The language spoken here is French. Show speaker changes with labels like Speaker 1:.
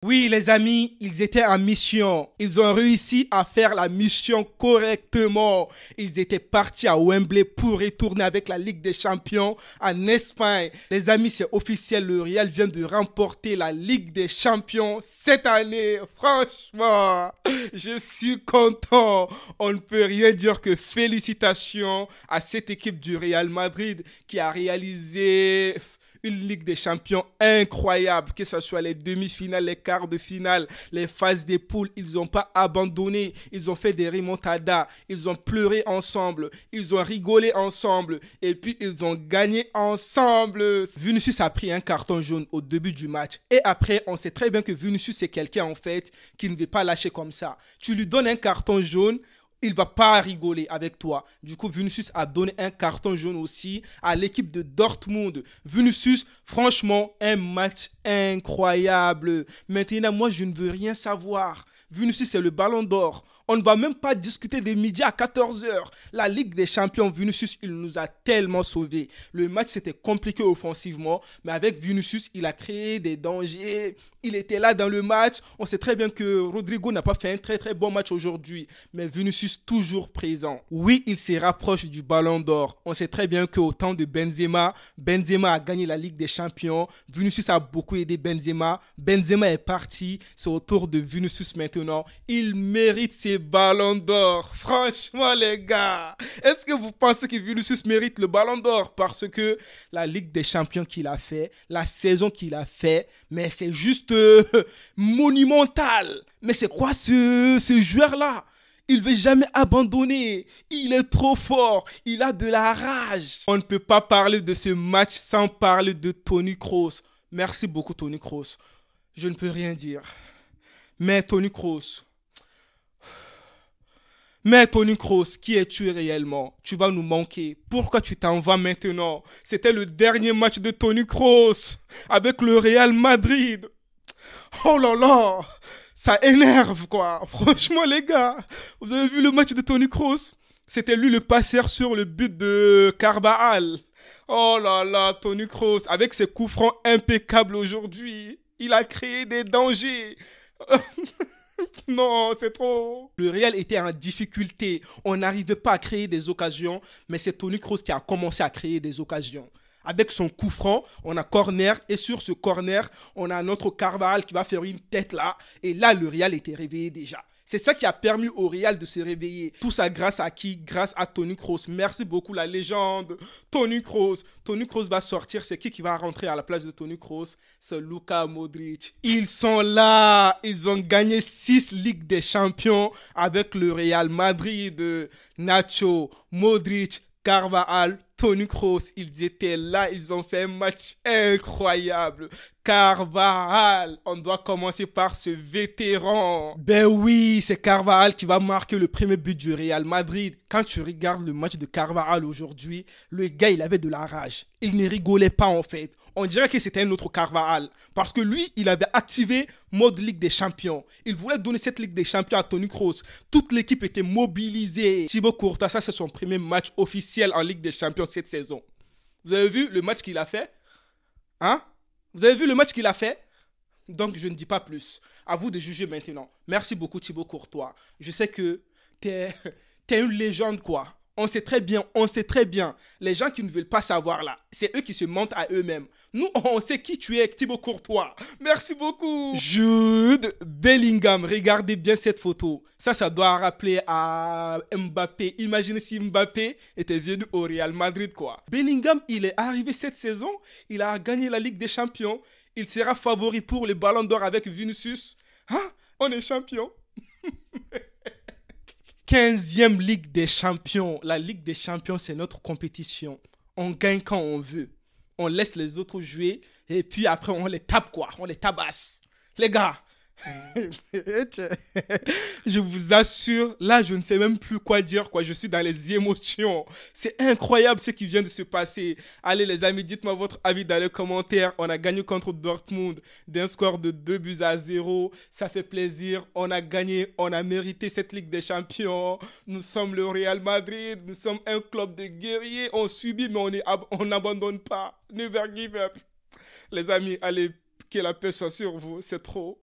Speaker 1: Oui, les amis, ils étaient en mission. Ils ont réussi à faire la mission correctement. Ils étaient partis à Wembley pour retourner avec la Ligue des Champions en Espagne. Les amis, c'est officiel, le Real vient de remporter la Ligue des Champions cette année. Franchement, je suis content. On ne peut rien dire que félicitations à cette équipe du Real Madrid qui a réalisé une Ligue des Champions incroyable, que ce soit les demi-finales, les quarts de finale, les phases des poules, ils n'ont pas abandonné, ils ont fait des remontadas, ils ont pleuré ensemble, ils ont rigolé ensemble, et puis ils ont gagné ensemble. Vinicius a pris un carton jaune au début du match, et après, on sait très bien que Vinicius, c'est quelqu'un en fait qui ne veut pas lâcher comme ça. Tu lui donnes un carton jaune, il va pas rigoler avec toi. Du coup, Vinicius a donné un carton jaune aussi à l'équipe de Dortmund. Vinicius, franchement, un match incroyable. Maintenant, moi, je ne veux rien savoir. Vinicius, c'est le ballon d'or. On ne va même pas discuter des midi à 14 h. La Ligue des Champions, Vinicius, il nous a tellement sauvés. Le match, c'était compliqué offensivement, mais avec Vinicius, il a créé des dangers. Il était là dans le match. On sait très bien que Rodrigo n'a pas fait un très très bon match aujourd'hui, mais Vinicius toujours présent. Oui, il se rapproche du ballon d'or. On sait très bien qu'au temps de Benzema, Benzema a gagné la Ligue des Champions. Vinicius a beaucoup aidé Benzema. Benzema est parti. C'est au tour de Vinicius maintenant. Il mérite ses ballons d'or. Franchement, les gars, est-ce que vous pensez que Vinicius mérite le ballon d'or? Parce que la Ligue des Champions qu'il a fait, la saison qu'il a fait, mais c'est juste monumental. Mais c'est quoi ce joueur-là? Il ne veut jamais abandonner. Il est trop fort. Il a de la rage. On ne peut pas parler de ce match sans parler de Toni Kroos. Merci beaucoup, Toni Kroos. Je ne peux rien dire. Mais Toni Kroos, qui es-tu réellement? Tu vas nous manquer. Pourquoi tu t'en vas maintenant? C'était le dernier match de Toni Kroos avec le Real Madrid. Oh là là, ça énerve quoi. Franchement les gars, vous avez vu le match de Toni Kroos? C'était lui le passeur sur le but de Carvajal. Oh là là, Toni Kroos, avec ses coups francs impeccables aujourd'hui, il a créé des dangers. Non, c'est trop. Le Real était en difficulté. On n'arrivait pas à créer des occasions, mais c'est Toni Kroos qui a commencé à créer des occasions. Avec son coup franc, on a corner et sur ce corner, on a notre Carvajal qui va faire une tête là. Et là, le Real était réveillé déjà. C'est ça qui a permis au Real de se réveiller. Tout ça grâce à qui? Grâce à Toni Kroos. Merci beaucoup la légende. Toni Kroos. Toni Kroos va sortir. C'est qui va rentrer à la place de Toni Kroos? C'est Luka Modric. Ils sont là. Ils ont gagné 6 Ligues des Champions avec le Real Madrid. Nacho, Modric, Carvajal, Toni Kroos, ils étaient là, ils ont fait un match incroyable. Carvajal, on doit commencer par ce vétéran. Ben oui, c'est Carvajal qui va marquer le premier but du Real Madrid. Quand tu regardes le match de Carvajal aujourd'hui, le gars, il avait de la rage. Il ne rigolait pas en fait. On dirait que c'était un autre Carvajal. Parce que lui, il avait activé mode Ligue des Champions. Il voulait donner cette Ligue des Champions à Toni Kroos. Toute l'équipe était mobilisée. Thibaut Courtois, ça c'est son premier match officiel en Ligue des Champions cette saison. Vous avez vu le match qu'il a fait? Hein? Vous avez vu le match qu'il a fait? Donc je ne dis pas plus. À vous de juger maintenant. Merci beaucoup Thibaut Courtois. Je sais que t'es, t'es une légende quoi. On sait très bien, on sait très bien. Les gens qui ne veulent pas savoir là, c'est eux qui se mentent à eux-mêmes. Nous, on sait qui tu es, Thibaut Courtois. Merci beaucoup. Jude Bellingham, regardez bien cette photo. Ça doit rappeler à Mbappé. Imaginez si Mbappé était venu au Real Madrid, quoi. Bellingham, il est arrivé cette saison, il a gagné la Ligue des Champions. Il sera favori pour le Ballon d'Or avec Vinicius. Hein? On est champion. 15e Ligue des Champions. La Ligue des Champions, c'est notre compétition. On gagne quand on veut. On laisse les autres jouer et puis après, on les tape quoi. On les tabasse. Les gars, je vous assure, là, je ne sais même plus quoi dire, quoi. Je suis dans les émotions. C'est incroyable ce qui vient de se passer. Allez, les amis, dites-moi votre avis dans les commentaires. On a gagné contre Dortmund d'un score de 2-0. Ça fait plaisir. On a gagné. On a mérité cette Ligue des Champions. Nous sommes le Real Madrid. Nous sommes un club de guerriers. On subit, mais on n'abandonne pas. Never give up. Les amis, allez, que la paix soit sur vous. C'est trop.